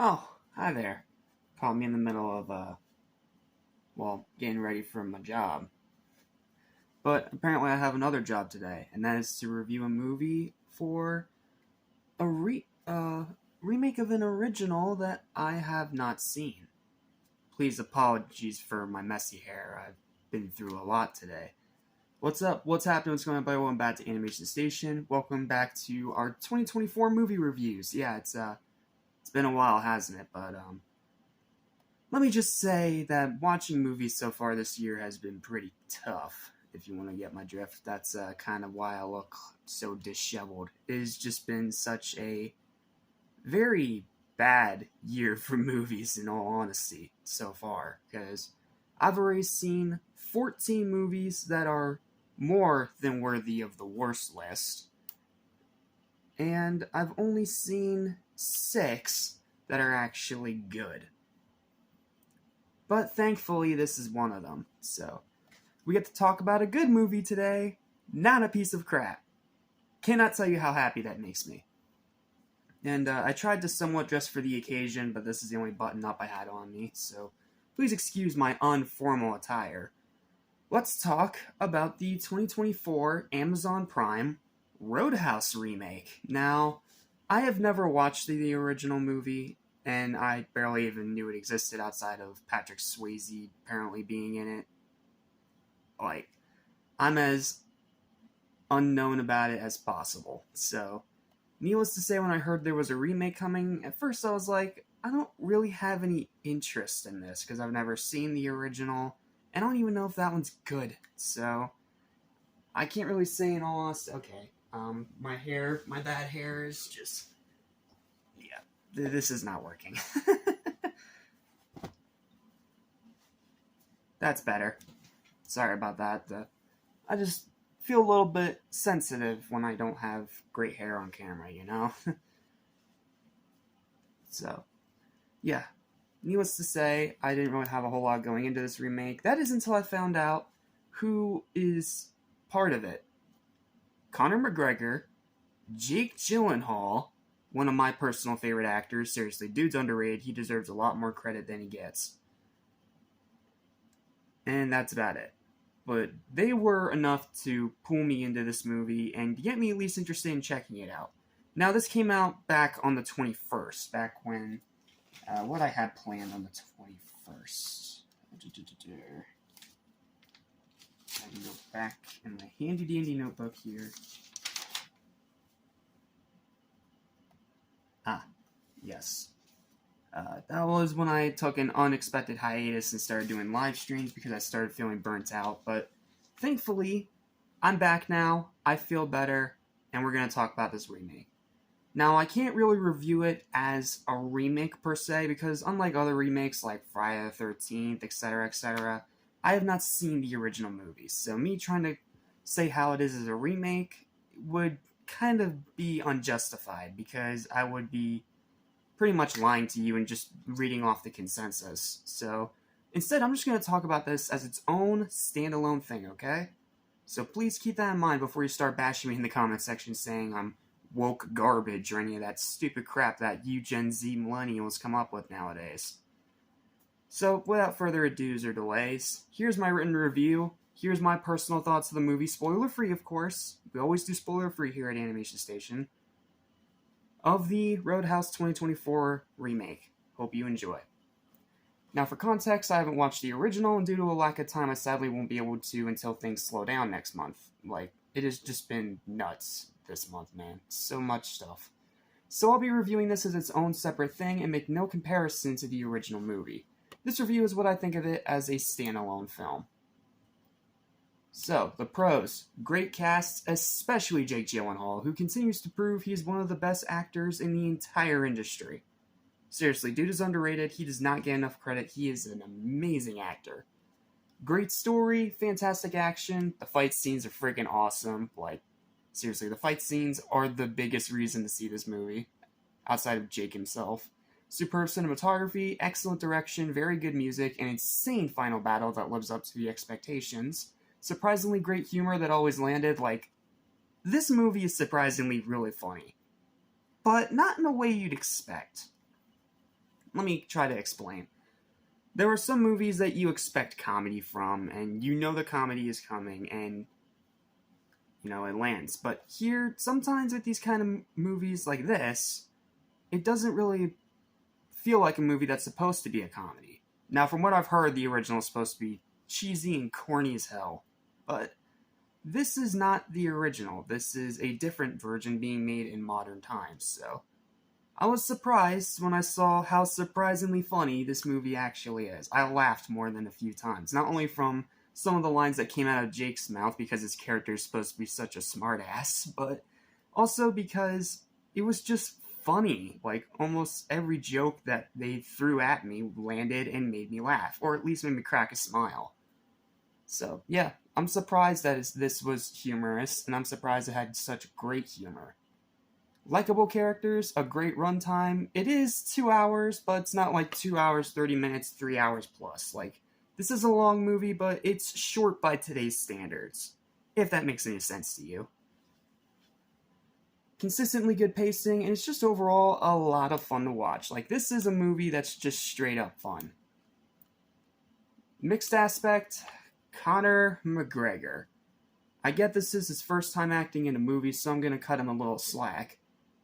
Oh, hi there. Caught me in the middle of, getting ready for my job. But apparently I have another job today, and that is to review a movie for a remake of an original that I have not seen. Please apologies for my messy hair. I've been through a lot today. What's up? What's happening? What's going on, everybody? Welcome back to Animation Station. Welcome back to our 2024 movie reviews. Yeah, it's been a while, hasn't it? But let me just say that watching movies so far this year has been pretty tough, if you want to get my drift. That's kind of why I look so disheveled. It has just been such a very bad year for movies, in all honesty, so far. Because I've already seen 14 movies that are more than worthy of the worst list, and I've only seen 6 that are actually good. But thankfully, this is one of them. So, we get to talk about a good movie today, not a piece of crap. Cannot tell you how happy that makes me. And I tried to somewhat dress for the occasion, but this is the only button up I had on me, so please excuse my unformal attire. Let's talk about the 2024 Amazon Prime Roadhouse remake. Now, I have never watched the original movie, and I barely even knew it existed outside of Patrick Swayze apparently being in it. Like, I'm as unknown about it as possible. So, needless to say, when I heard there was a remake coming, at first I was like, I don't really have any interest in this because I've never seen the original, and I don't even know if that one's good. So, I can't really say in all honesty. Okay, my bad hair is just, yeah, this is not working. That's better. Sorry about that. I just feel a little bit sensitive when I don't have great hair on camera, you know? So, yeah. Needless to say, I didn't really have a whole lot going into this remake. That is until I found out who is part of it. Conor McGregor, Jake Gyllenhaal, one of my personal favorite actors. Seriously, dude's underrated. He deserves a lot more credit than he gets. And that's about it. But they were enough to pull me into this movie and get me at least interested in checking it out. Now, this came out back on the 21st, back when, what I had planned on the 21st. I can go back in my handy dandy notebook here. Ah, yes. That was when I took an unexpected hiatus and started doing live streams because I started feeling burnt out. But thankfully, I'm back now. I feel better, and we're going to talk about this remake. Now, I can't really review it as a remake per se because unlike other remakes like Friday the 13th, etc., I have not seen the original movies. So me trying to say how it is as a remake would kind of be unjustified because I would be pretty much lying to you and just reading off the consensus. So instead, I'm just going to talk about this as its own standalone thing, okay? So please keep that in mind before you start bashing me in the comment section saying I'm woke garbage or any of that stupid crap that you Gen Z millennials come up with nowadays. So without further ados or delays, here's my written review. Here's my personal thoughts of the movie, spoiler free of course. We always do spoiler free here at Animation Station. Of the Roadhouse 2024 remake. Hope you enjoy. Now, for context, I haven't watched the original, and due to a lack of time, I sadly won't be able to until things slow down next month. Like, it has just been nuts this month, man. So much stuff. So I'll be reviewing this as its own separate thing and make no comparison to the original movie. This review is what I think of it as a standalone film. So, the pros. Great cast, especially Jake Gyllenhaal, who continues to prove he is one of the best actors in the entire industry. Seriously, dude is underrated, he does not get enough credit, he is an amazing actor. Great story, fantastic action, the fight scenes are freaking awesome. Like, seriously, the fight scenes are the biggest reason to see this movie, outside of Jake himself. Superb cinematography, excellent direction, very good music, an insane final battle that lives up to the expectations. Surprisingly great humor that always landed. Like, this movie is surprisingly really funny, but not in a way you'd expect. let me try to explain. There are some movies that you expect comedy from, and you know the comedy is coming, and it lands. But here, sometimes with these kind of movies like this, it doesn't really feel like a movie that's supposed to be a comedy. Now, from what I've heard, the original is supposed to be cheesy and corny as hell. But this is not the original. This is a different version being made in modern times, so I was surprised when I saw how surprisingly funny this movie actually is. I laughed more than a few times, not only from some of the lines that came out of Jake's mouth because his character is supposed to be such a smartass, but also because it was just funny. Like, almost every joke that they threw at me landed and made me laugh, or at least made me crack a smile. So, yeah, I'm surprised that this was humorous, and I'm surprised it had such great humor. Likeable characters, a great runtime. It is 2 hours, but it's not like 2 hours, 30 minutes, 3 hours plus. Like, this is a long movie, but it's short by today's standards, if that makes any sense to you. Consistently good pacing, and it's just overall a lot of fun to watch. Like, this is a movie that's just straight up fun. Mixed aspect, Conor McGregor. I get this is his first time acting in a movie, so I'm gonna cut him a little slack.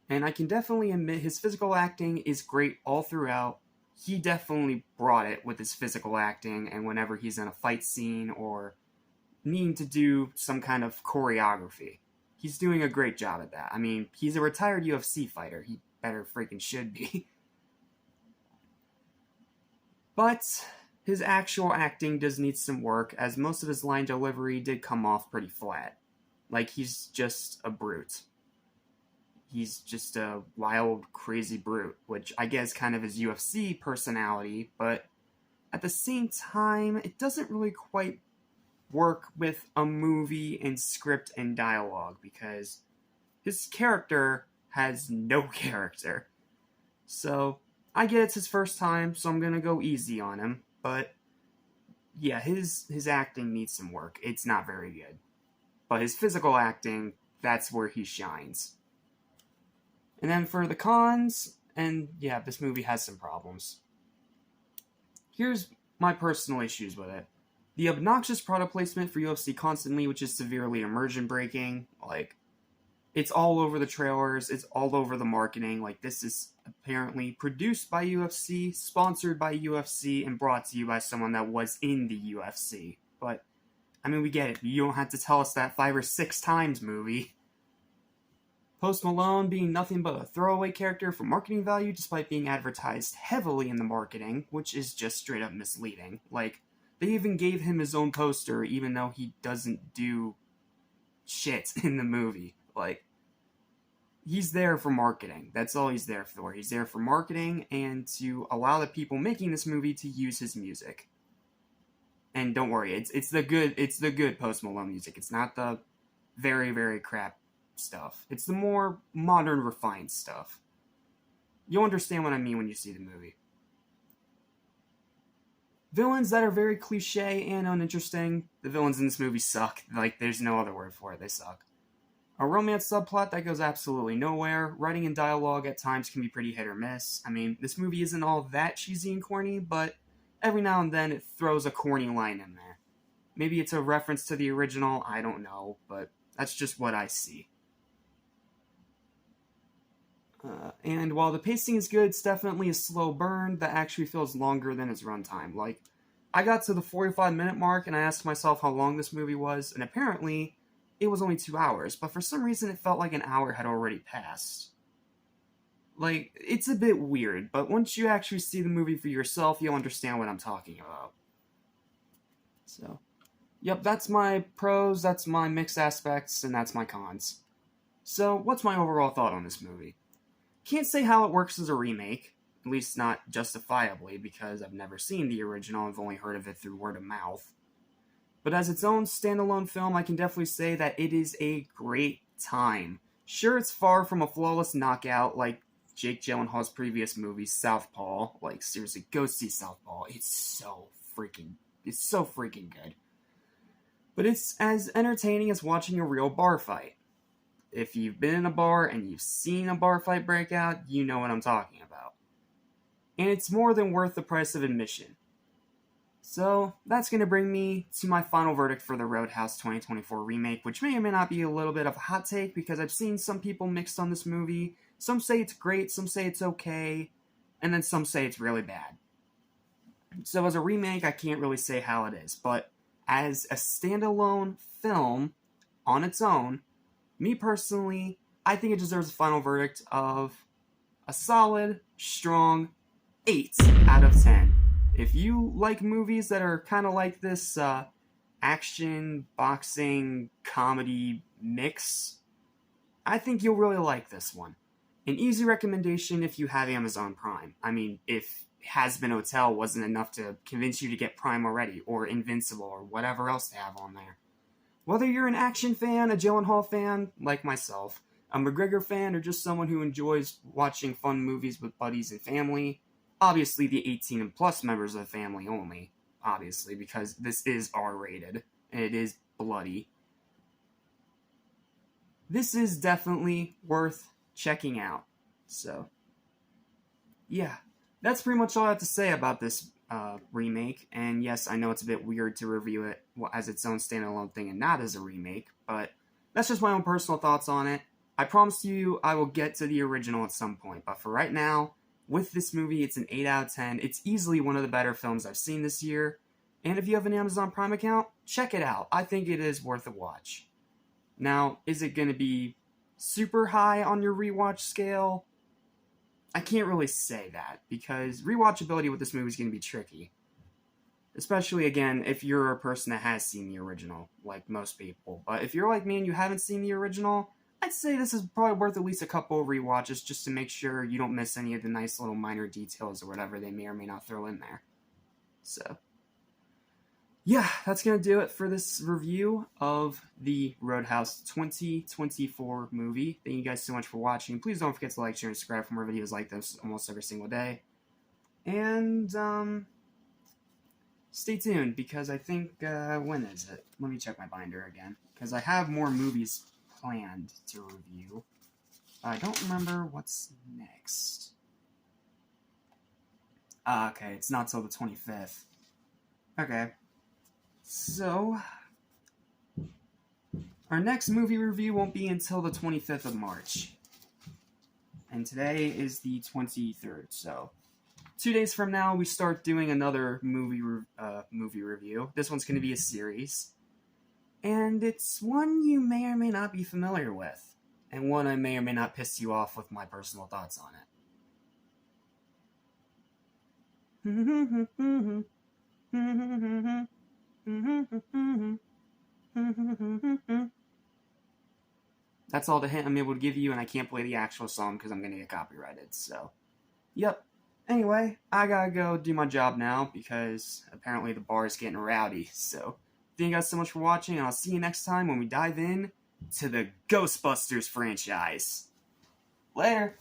And I can definitely admit his physical acting is great all throughout. He definitely brought it with his physical acting, and whenever he's in a fight scene or needing to do some kind of choreography. He's doing a great job at that. I mean, he's a retired UFC fighter. He better freaking should be. But his actual acting does need some work, as most of his line delivery did come off pretty flat. Like, he's just a brute. He's just a wild, crazy brute, which I guess kind of his UFC personality, but at the same time, it doesn't really quite work with a movie and script and dialogue, because his character has no character. So, I get it's his first time, so I'm gonna go easy on him, but yeah, his acting needs some work. It's not very good. But his physical acting, that's where he shines. And then for the cons, and yeah, this movie has some problems. Here's my personal issues with it. The obnoxious product placement for UFC constantly, which is severely immersion breaking. Like, it's all over the trailers, it's all over the marketing. Like, this is apparently produced by UFC, sponsored by UFC, and brought to you by someone that was in the UFC. But, I mean, we get it. You don't have to tell us that 5 or 6 times, movie. Post Malone being nothing but a throwaway character for marketing value, despite being advertised heavily in the marketing, which is just straight up misleading. Like, they even gave him his own poster, even though he doesn't do shit in the movie. Like, he's there for marketing. That's all he's there for. He's there for marketing and to allow the people making this movie to use his music. And don't worry, it's the good Post Malone music. It's not the very, very crap stuff. It's the more modern, refined stuff. You'll understand what I mean when you see the movie. Villains that are very cliche and uninteresting. The villains in this movie suck. Like, there's no other word for it. They suck. A romance subplot that goes absolutely nowhere. Writing and dialogue at times can be pretty hit or miss. I mean, this movie isn't all that cheesy and corny, but every now and then it throws a corny line in there. Maybe it's a reference to the original, I don't know, but that's just what I see. And while the pacing is good, it's definitely a slow burn that actually feels longer than its runtime. Like, I got to the 45-minute mark and I asked myself how long this movie was, and apparently it was only 2 hours, but for some reason it felt like an hour had already passed. Like, it's a bit weird, but once you actually see the movie for yourself, you'll understand what I'm talking about. So, yep, that's my pros, that's my mixed aspects, and that's my cons. So, what's my overall thought on this movie? Can't say how it works as a remake, at least not justifiably, because I've never seen the original, I've only heard of it through word of mouth. But as its own standalone film, I can definitely say that it is a great time. Sure, it's far from a flawless knockout like Jake Gyllenhaal's previous movie, Southpaw. Like, seriously, go see Southpaw. It's so freaking good. But it's as entertaining as watching a real bar fight. If you've been in a bar and you've seen a bar fight break out, you know what I'm talking about. and it's more than worth the price of admission. So that's going to bring me to my final verdict for the Roadhouse 2024 remake, which may or may not be a little bit of a hot take because I've seen some people mixed on this movie. Some say it's great, some say it's okay, and then some say it's really bad. So as a remake, I can't really say how it is, but as a standalone film on its own, me personally, I think it deserves a final verdict of a solid, strong 8 out of 10. If you like movies that are kind of like this action, boxing, comedy mix, I think you'll really like this one. An easy recommendation if you have Amazon Prime. I mean, if Has Been Hotel wasn't enough to convince you to get Prime already, or Invincible, or whatever else they have on there. Whether you're an action fan, a Gyllenhaal fan, like myself, a McGregor fan, or just someone who enjoys watching fun movies with buddies and family, obviously the 18 and plus members of the family only, obviously, because this is R-rated, and it is bloody. This is definitely worth checking out. So, yeah, that's pretty much all I have to say about this remake. And yes, I know it's a bit weird to review it as its own standalone thing and not as a remake, but that's just my own personal thoughts on it. I promise you I will get to the original at some point, but for right now, with this movie, it's an 8 out of 10. It's easily one of the better films I've seen this year, and if you have an Amazon Prime account, check it out. I think it is worth a watch. Now, is it going to be super high on your rewatch scale? I can't really say that, because rewatchability with this movie is going to be tricky. Especially, again, if you're a person that has seen the original, like most people. But if you're like me and you haven't seen the original, I'd say this is probably worth at least a couple of rewatches just to make sure you don't miss any of the nice little minor details or whatever they may or may not throw in there. So, yeah, that's going to do it for this review of the Roadhouse 2024 movie. Thank you guys so much for watching. Please don't forget to like, share, and subscribe for more videos like this almost every single day. And, stay tuned, because I think, when is it? Let me check my binder again, because I have more movies planned to review. I don't remember what's next. Okay, it's not till the 25th. Okay. So, our next movie review won't be until the 25th of March. And today is the 23rd, so 2 days from now we start doing another movie review. This one's going to be a series. And it's one you may or may not be familiar with, and one I may or may not piss you off with my personal thoughts on it. That's all the hint I'm able to give you, and I can't play the actual song because I'm going to get copyrighted, so. Yep. Anyway, I gotta go do my job now, because apparently the bar is getting rowdy, so. Thank you guys so much for watching, and I'll see you next time when we dive in to the Ghostbusters franchise. Later!